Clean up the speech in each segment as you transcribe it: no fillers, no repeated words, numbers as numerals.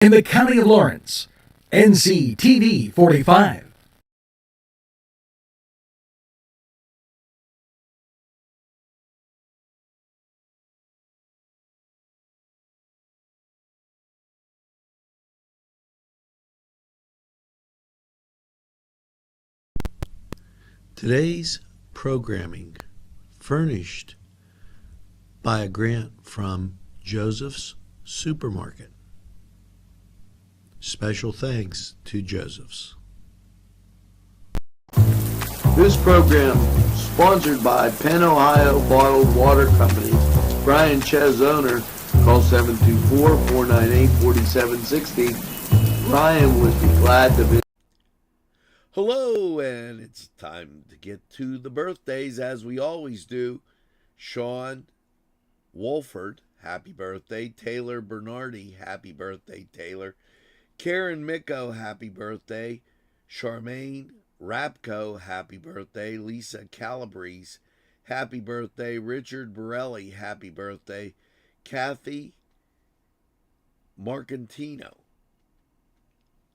in the County of Lawrence. Nctv45. Today's programming furnished by a grant from Joseph's Supermarket. Special thanks to Joseph's. This program sponsored by Penn Ohio Bottled Water Company. Brian Ches, owner, call 724-498-4760. Brian would be glad to visit. Hello, and it's time to get to the birthdays as we always do. Sean Wolford, happy birthday. Taylor Bernardi, happy birthday, Taylor. Karen Micco, happy birthday. Charmaine Rapco, happy birthday. Lisa Calabrese, happy birthday. Richard Borelli, happy birthday. Kathy Marcantino.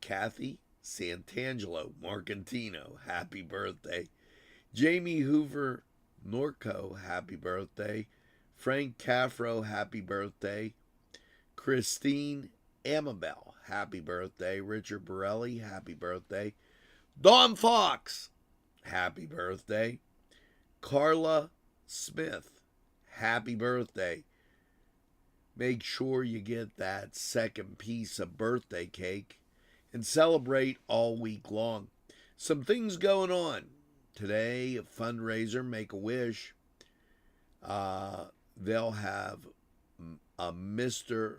Kathy Santangelo Marcantino, happy birthday. Jamie Hoover Norco, happy birthday. Frank Caffro, happy birthday. Christine Amabel, happy birthday. Richard Borelli, happy birthday. Dawn Fox, happy birthday. Carla Smith, happy birthday. Make sure you get that second piece of birthday cake and celebrate all week long. Some things going on. Today, a fundraiser, Make-A-Wish. They'll have a Mr.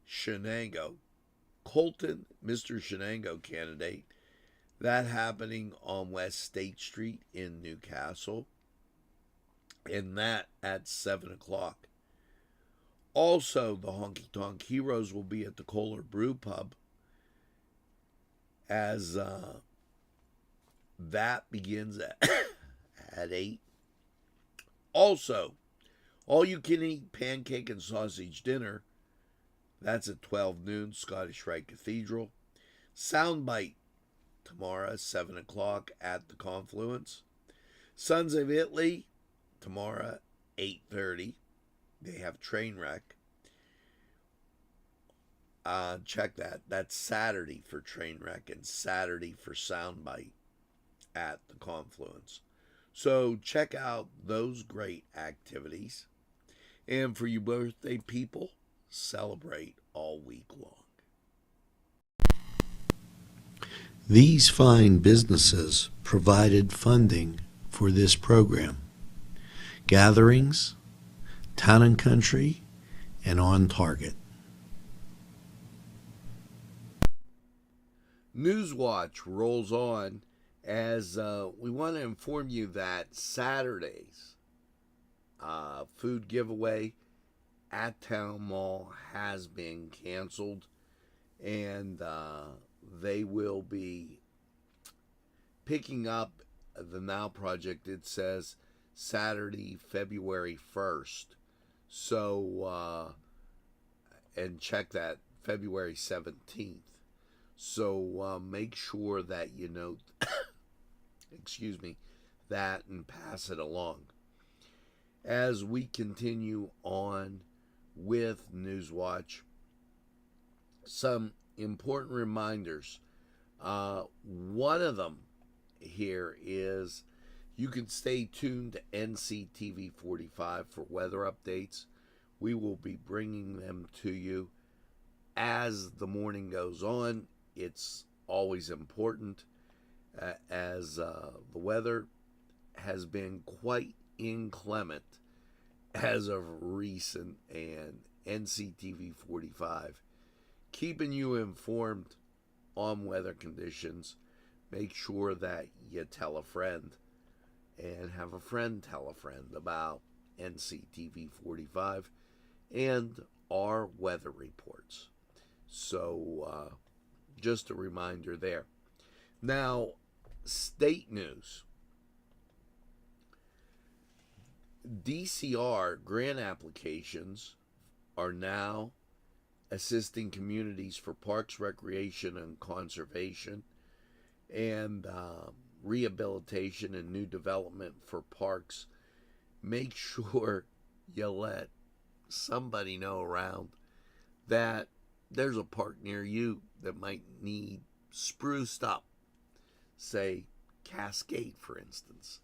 Shenango, Colton Mr. Shenango candidate. That happening on West State Street in Newcastle. And that at 7 o'clock. Also, the Honky Tonk Heroes will be at the Kohler Brew Pub as that begins at 8. Also, all-you-can-eat pancake and sausage dinner. That's at 12 noon, Scottish Rite Cathedral. Soundbite tomorrow, 7 o'clock at the Confluence. Sons of Italy tomorrow, 8:30. They have Trainwreck. Check that. That's Saturday for Trainwreck and Saturday for Soundbite at the Confluence. So check out those great activities. And for you birthday people, celebrate all week long. These fine businesses provided funding for this program. Gatherings, Town and Country, and On Target. Newswatch rolls on as we want to inform you that Saturday's food giveaway at Town Mall has been canceled, and they will be picking up the Now Project. It says Saturday, February 1st. So, and check that, February 17th. So make sure that you note, excuse me, that and pass it along. As we continue on with Newswatch, some important reminders. One of them here is you can stay tuned to NCTV45 for weather updates. We will be bringing them to you as the morning goes on. It's always important as the weather has been quite inclement as of recent, and NCTV45 keeping you informed on weather conditions. Make sure that you tell a friend and have a friend tell a friend about NCTV45 and our weather reports. So just a reminder there. Now, state news. DCR grant applications are now assisting communities for parks, recreation, and conservation, and rehabilitation and new development for parks. Make sure you let somebody know around that there's a park near you that might need spruced up. Say Cascade, for instance.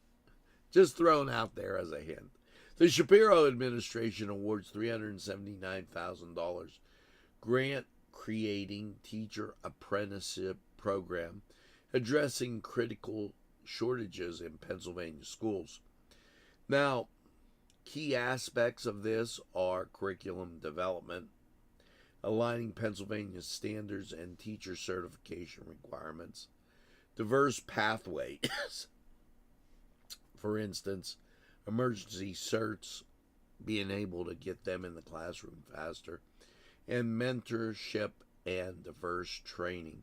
Just thrown out there as a hint. The Shapiro administration awards $379,000 grant creating teacher apprenticeship program addressing critical shortages in Pennsylvania schools. Now, key aspects of this are curriculum development, aligning Pennsylvania's standards and teacher certification requirements, diverse pathways, for instance, emergency certs, being able to get them in the classroom faster, and mentorship and diverse training.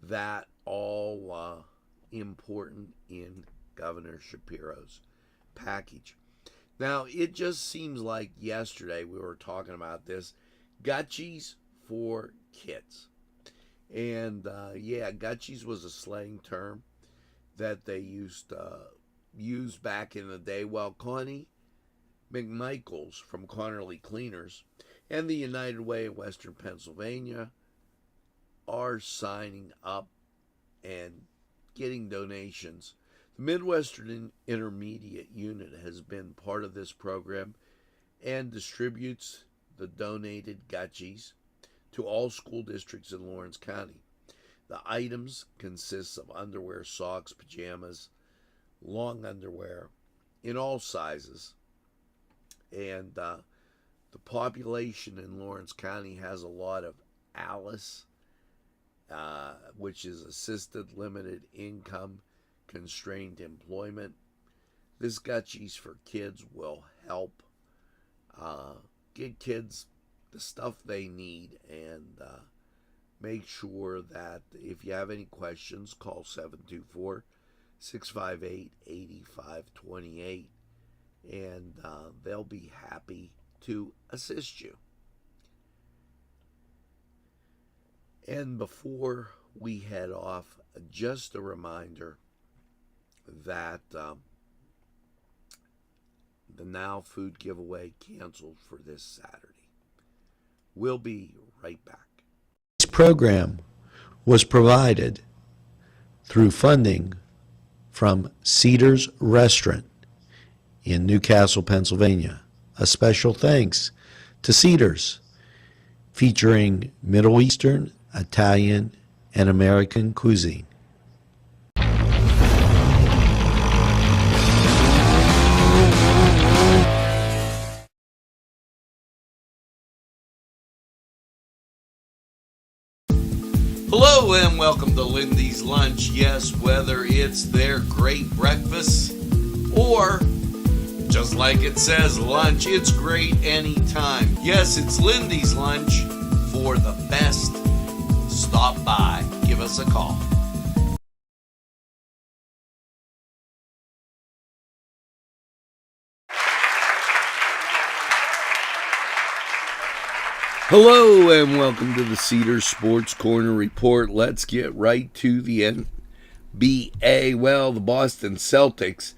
That all important in Governor Shapiro's package. Now, it just seems like yesterday we were talking about this. Gutchies for kids. And Gutchies was a slang term that they used to use back in the day. Well, Connie McMichaels from Connerly Cleaners and the United Way of Western Pennsylvania are signing up and getting donations. The Midwestern Intermediate Unit has been part of this program and distributes the donated Gutchies to all school districts in Lawrence County. The items consist of underwear, socks, pajamas, long underwear in all sizes. And the population in Lawrence County has a lot of ALICE, which is assisted limited income constrained employment. This Gutchies for Kids will help get kids the stuff they need, and make sure that if you have any questions, call 724-658-8528, and they'll be happy to assist you. And before we head off, just a reminder that the Now Food giveaway canceled for this Saturday. We'll be right back. This program was provided through funding from Cedars Restaurant in Newcastle, Pennsylvania. A special thanks to Cedars, featuring Middle Eastern, Italian, and American cuisine. Hello and welcome to Lindy's Lunch. Yes, whether it's their great breakfast or, just like it says, lunch, it's great anytime. Yes, it's Lindy's Lunch. For the best, stop by. Give us a call. Hello and welcome to the Cedars Sports Corner Report. Let's get right to the NBA. Well, the Boston Celtics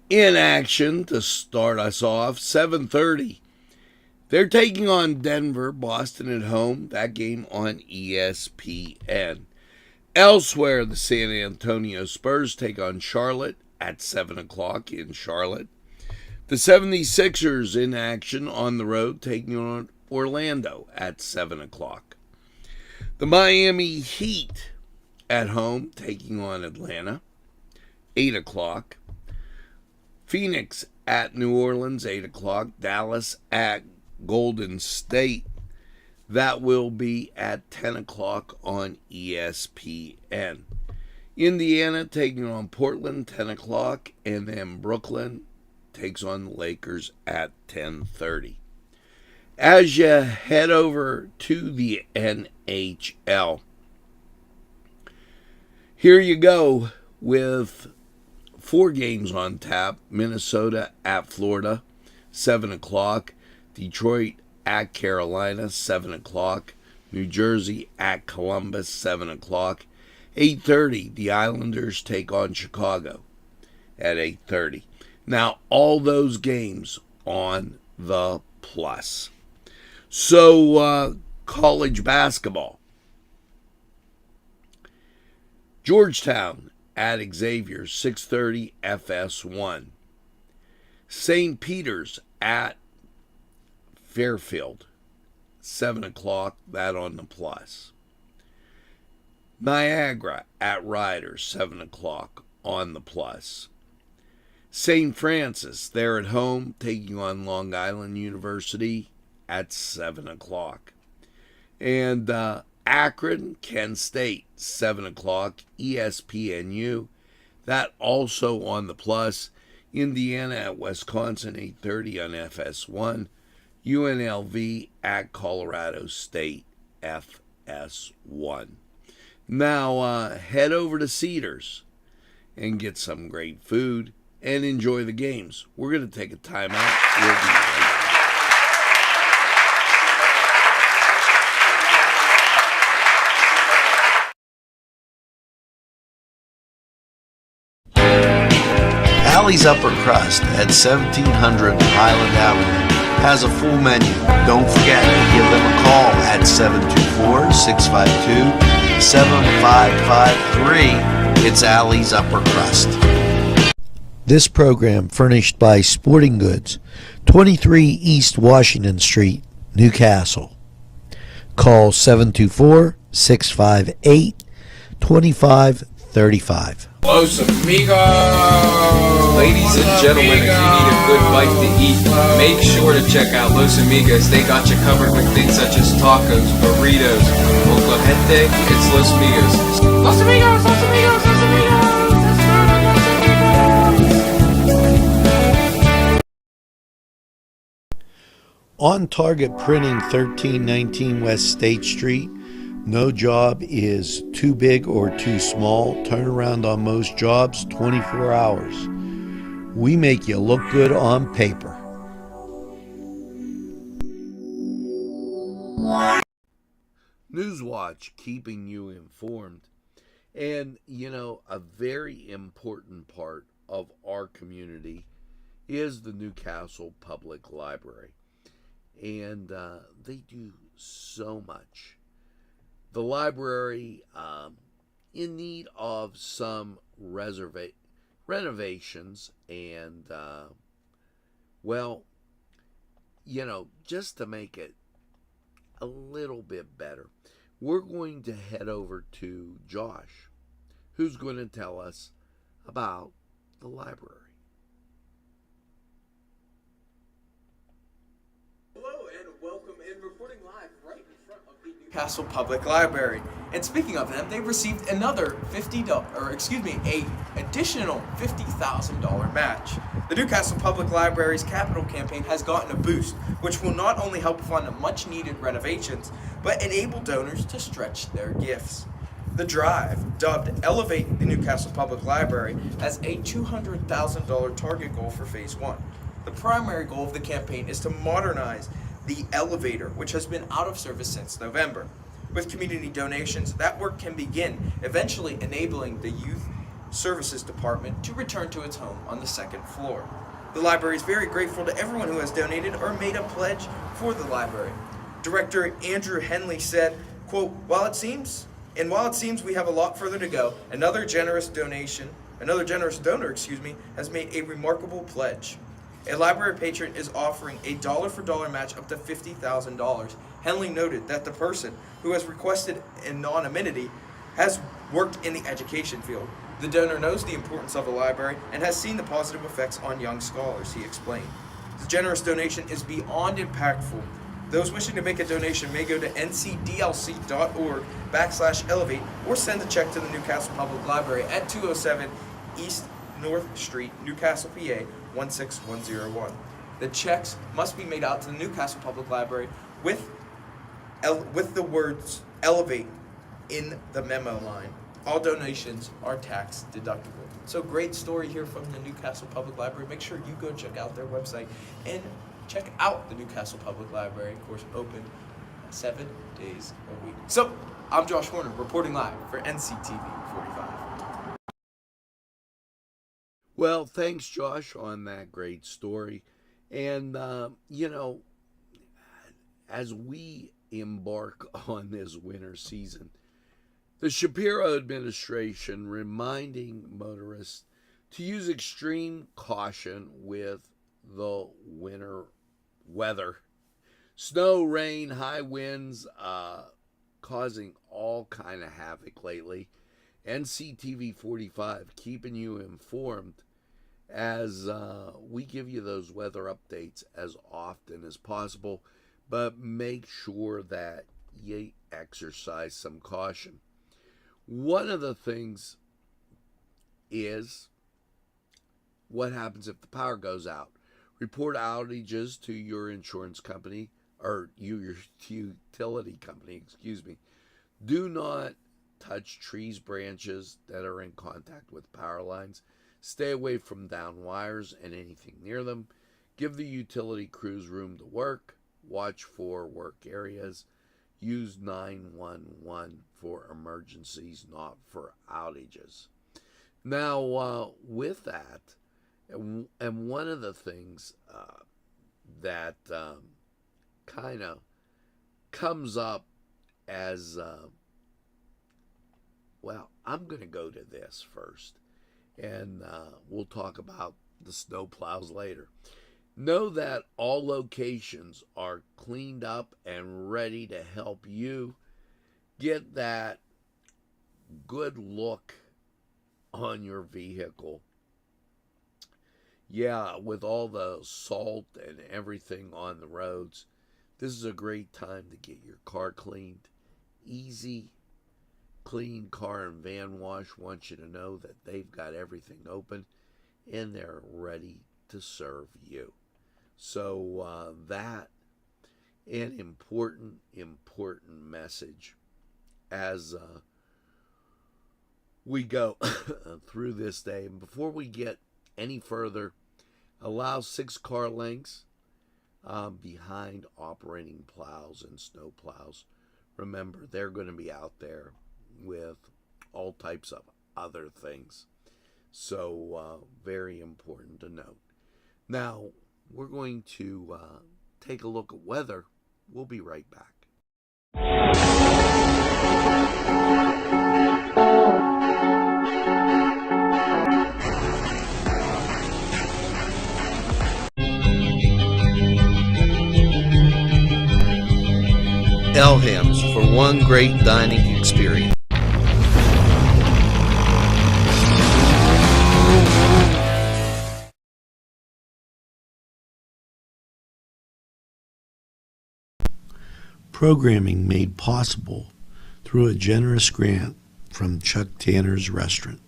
in action to start us off. 7:30. They're taking on Denver, Boston at home. That game on ESPN. Elsewhere, the San Antonio Spurs take on Charlotte at 7 o'clock in Charlotte. The 76ers in action on the road, taking on Orlando at 7 o'clock. The Miami Heat at home, taking on Atlanta, 8 o'clock. Phoenix at New Orleans, 8 o'clock. Dallas at Golden State. That will be at 10 o'clock on ESPN. Indiana taking on Portland, 10 o'clock. And then Brooklyn takes on the Lakers at 10:30. As you head over to the NHL, here you go with 4 games on tap. Minnesota at Florida, 7 o'clock. Detroit at Carolina, 7 o'clock. New Jersey at Columbus, 7 o'clock. 8:30, the Islanders take on Chicago at 8:30. Now, all those games on the Plus. So, college basketball. Georgetown at Xavier, 6:30 FS1. St. Peter's at Fairfield, 7 o'clock, that on the Plus. Niagara at Ryder, 7 o'clock on the Plus. St. Francis, they're at home, taking on Long Island University at 7 o'clock. And Akron, Kent State, 7 o'clock, ESPNU. That also on the Plus. Indiana at Wisconsin, 8:30 on FS1. UNLV at Colorado State, FS1. Now, head over to Cedars and get some great food and enjoy the games. We're going to take a time out. We'll be right back. Allie's Upper Crust at 1700 Highland Avenue has a full menu. Don't forget to give them a call at 724-652-7553. It's Allie's Upper Crust. This program furnished by Sporting Goods, 23 East Washington Street, Newcastle. Call 724-658-2535. Los Amigos! Ladies and gentlemen, if you need a good bite to eat, make sure to check out Los Amigos. They got you covered with things such as tacos, burritos, mocha gente. It's Los Amigos. Los Amigos! Los Amigos! Los Amigos! On Target Printing, 1319 West State Street. No job is too big or too small. Turnaround on most jobs, 24 hours. We make you look good on paper. Newswatch, keeping you informed. And, a very important part of our community is the Newcastle Public Library. And they do so much. The library, in need of some renovations and, just to make it a little bit better, we're going to head over to Josh, who's going to tell us about the library. Hello and welcome in, reporting live right in front of the Newcastle Public Library. And speaking of them, they received another additional $50,000 match. The Newcastle Public Library's capital campaign has gotten a boost, which will not only help fund much needed renovations, but enable donors to stretch their gifts. The drive, dubbed Elevate the Newcastle Public Library, has a $200,000 target goal for Phase 1. The primary goal of the campaign is to modernize the elevator, which has been out of service since November. With community donations, that work can begin, eventually enabling the Youth Services Department to return to its home on the second floor. The library is very grateful to everyone who has donated or made a pledge for the library. Director Andrew Henley said, quote, while it seems we have a lot further to go, another generous donor, has made a remarkable pledge. A library patron is offering a dollar-for-dollar match up to $50,000. Henley noted that the person who has requested anonymity has worked in the education field. The donor knows the importance of a library and has seen the positive effects on young scholars, he explained. The generous donation is beyond impactful. Those wishing to make a donation may go to ncdlc.org/elevate or send a check to the Newcastle Public Library at 207 East North Street, Newcastle, PA 16101. The checks must be made out to the Newcastle Public Library with the words Elevate in the memo line. All donations are tax deductible. So great story here from the Newcastle Public Library. Make sure you go check out their website and check out the Newcastle Public Library, of course, open 7 days a week. So, I'm Josh Horner, reporting live for NCTV45. Well, thanks, Josh, on that great story. And, as we embark on this winter season, the Shapiro administration reminding motorists to use extreme caution with the winter weather. Snow, rain, high winds, causing all kind of havoc lately. NCTV45 keeping you informed as we give you those weather updates as often as possible, but make sure that you exercise some caution. One of the things is what happens if the power goes out. Report outages to your insurance company, or your utility company, Do not touch trees, branches that are in contact with power lines. Stay away from down wires and anything near them. Give the utility crews room to work. Watch for work areas. Use 911 for emergencies, not for outages. Now, with that, and one of the things that kind of comes up as, I'm going to go to this first, and we'll talk about the snow plows later. Know that all locations are cleaned up and ready to help you get that good look on your vehicle. Yeah, with all the salt and everything on the roads, this is a great time to get your car cleaned. Easy, clean car and van wash wants you to know that they've got everything open and they're ready to serve you. So that an important message as we go through this day. And before we get any further, allow 6 car lengths behind operating plows and snow plows. Remember, they're going to be out there with all types of other things. So very important to note. Now, we're going to take a look at weather. We'll be right back. Elham's for one great dining experience. Programming made possible through a generous grant from Chuck Tanner's Restaurant,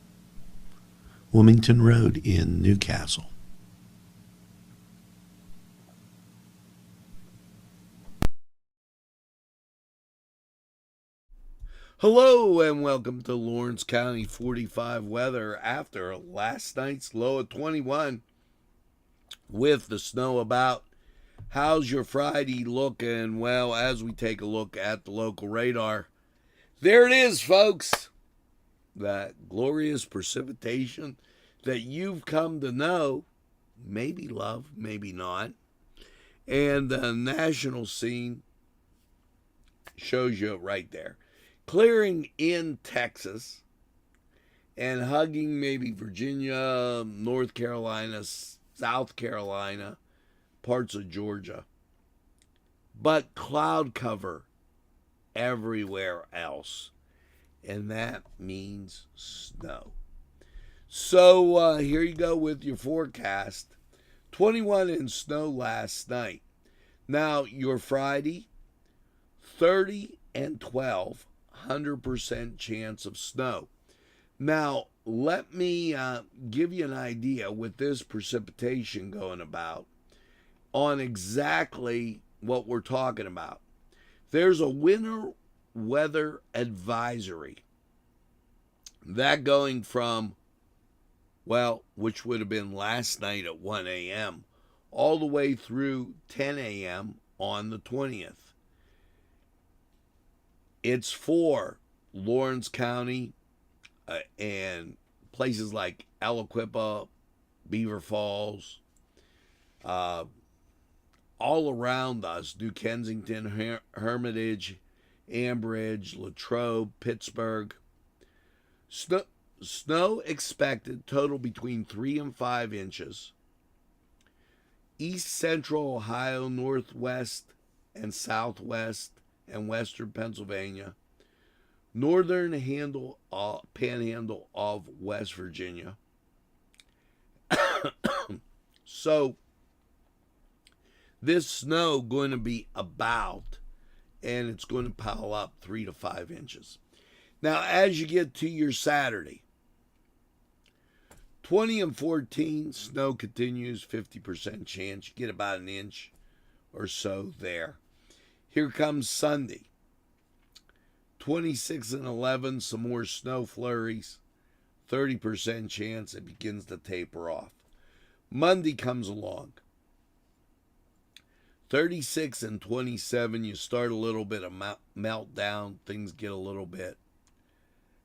Wilmington Road in Newcastle. Hello and welcome to Lawrence County 45 weather after last night's low of 21 with the snow about. How's your Friday looking? Well, as we take a look at the local radar, there it is, folks. That glorious precipitation that you've come to know, maybe love, maybe not. And the national scene shows you right there. Clearing in Texas and hugging maybe Virginia, North Carolina, South Carolina, parts of Georgia. But cloud cover everywhere else. And that means snow. So here you go with your forecast. 21 in snow last night. Now your Friday, 30 and 12. 100% chance of snow. Now, let me give you an idea with this precipitation going about on exactly what we're talking about. There's a winter weather advisory. That going from, which would have been last night at 1 a.m., all the way through 10 a.m. on the 20th. It's for Lawrence County and places like Aliquippa, Beaver Falls, all around us, New Kensington, Hermitage, Ambridge, Latrobe, Pittsburgh. Snow expected, total between 3 and 5 inches. East Central Ohio, Northwest and Southwest and Western Pennsylvania. Northern panhandle of West Virginia. So this snow going to be about, and it's going to pile up 3 to 5 inches. Now, as you get to your Saturday, 20 and 14, snow continues, 50% chance. You get about an inch or so there. Here comes Sunday. 26 and 11, some more snow flurries. 30% chance it begins to taper off. Monday comes along. 36 and 27, you start a little bit of meltdown. Things get a little bit.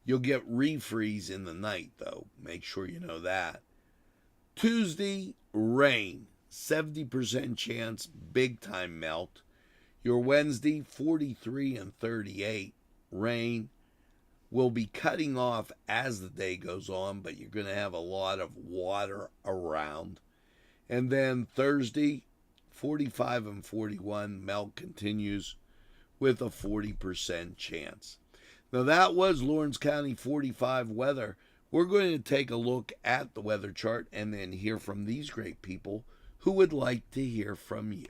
You'll get refreeze in the night, though. Make sure you know that. Tuesday, rain. 70% chance, big time melt. Your Wednesday, 43 and 38, rain. Will be cutting off as the day goes on, but you're going to have a lot of water around. And then Thursday, 45 and 41, melt continues with a 40% chance. Now that was Lawrence County 45 weather. We're going to take a look at the weather chart and then hear from these great people who would like to hear from you.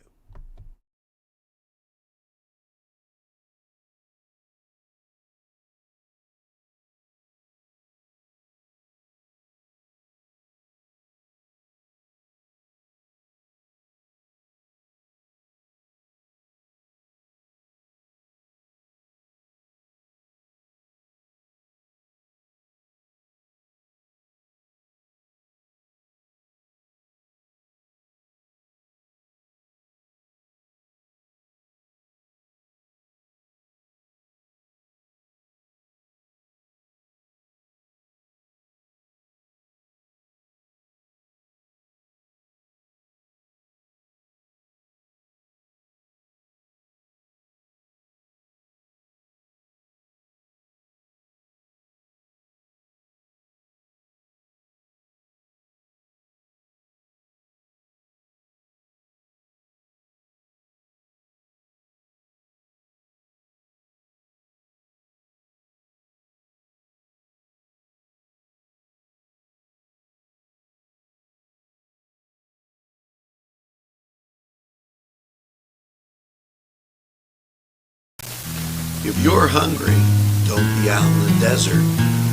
If you're hungry, don't be out in the desert.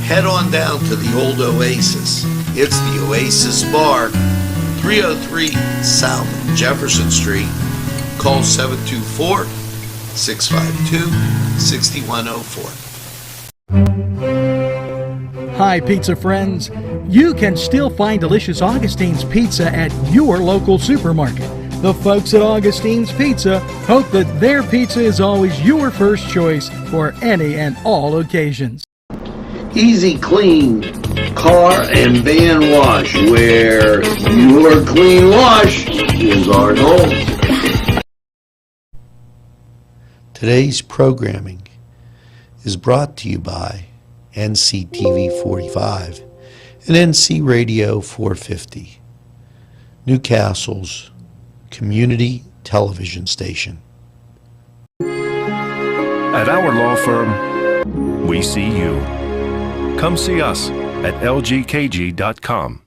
Head on down to the old Oasis. It's the Oasis Bar, 303 South Jefferson Street. Call 724-652-6104. Hi, pizza friends. You can still find delicious Augustine's Pizza at your local supermarket. The folks at Augustine's Pizza hope that their pizza is always your first choice for any and all occasions. Easy Clean Car and Van Wash, where your clean wash is our goal. Today's programming is brought to you by Nctv45 and NC Radio 450, Newcastle's community television station. At our law firm, we see you. Come see us at lgkg.com.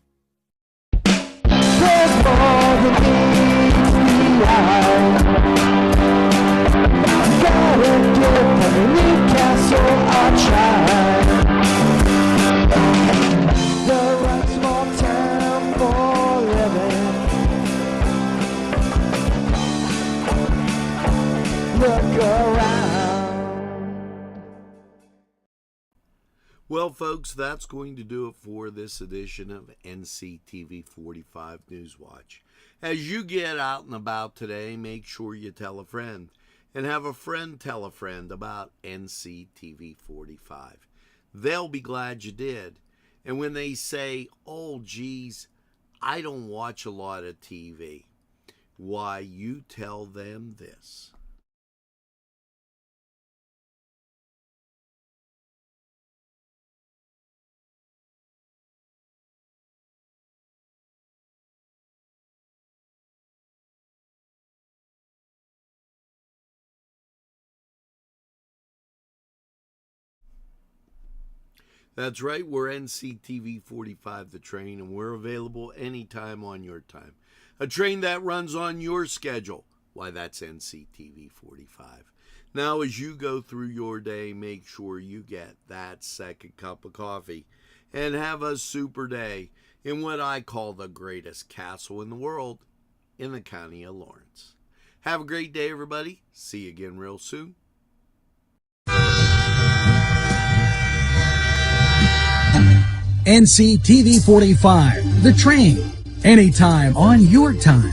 Well, folks, that's going to do it for this edition of Nctv45 Newswatch. As you get out and about today, make sure you tell a friend. and have a friend tell a friend about NCTV45. They'll be glad you did. And when they say, oh, geez, I don't watch a lot of TV, why, you tell them this. That's right, we're NCTV45 The Train, and we're available anytime on your time. A train that runs on your schedule. Why, that's NCTV45. Now, as you go through your day, make sure you get that second cup of coffee and have a super day in what I call the greatest castle in the world, in the county of Lawrence. Have a great day, everybody. See you again real soon. NCTV45, The Train, anytime on your time.